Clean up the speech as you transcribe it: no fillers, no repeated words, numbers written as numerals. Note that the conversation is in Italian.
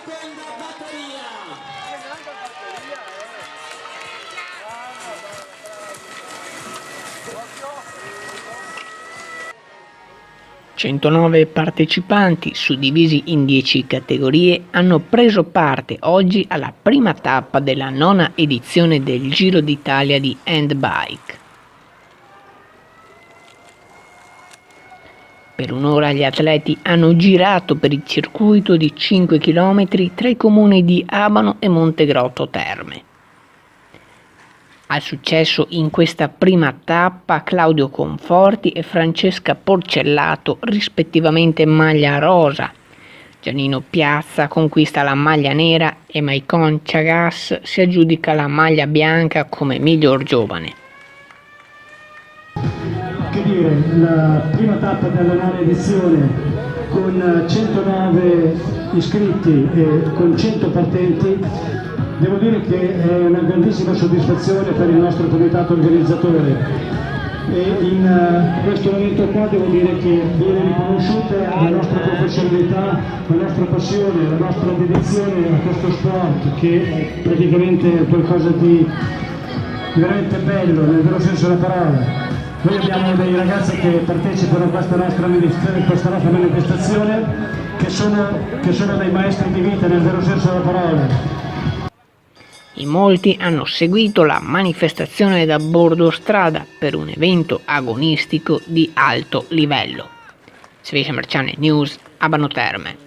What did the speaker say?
seconda batteria. 109 partecipanti, suddivisi in 10 categorie, hanno preso parte oggi alla prima tappa della 9ª edizione del Giro d'Italia di handbike. Per un'ora gli atleti hanno girato per il circuito di 5 km tra i comuni di Abano e Montegrotto Terme. Al successo in questa prima tappa Claudio Conforti e Francesca Porcellato, rispettivamente maglia rosa. Giannino Piazza conquista la maglia nera e Maicon Chagas si aggiudica la maglia bianca come miglior giovane. Che dire, la prima tappa della 9ª edizione con 109 iscritti e con 100 partenti. Devo dire che è una grandissima soddisfazione per il nostro comitato organizzatore e in questo momento qua devo dire che viene riconosciuta la nostra professionalità, la nostra passione, la nostra dedizione a questo sport che è praticamente qualcosa di veramente bello nel vero senso della parola. Noi abbiamo dei ragazzi che partecipano a questa nostra manifestazione che sono dei maestri di vita nel vero senso della parola. In molti hanno seguito la manifestazione da bordo strada per un evento agonistico di alto livello. Sveglia Marciane News, Abano Terme.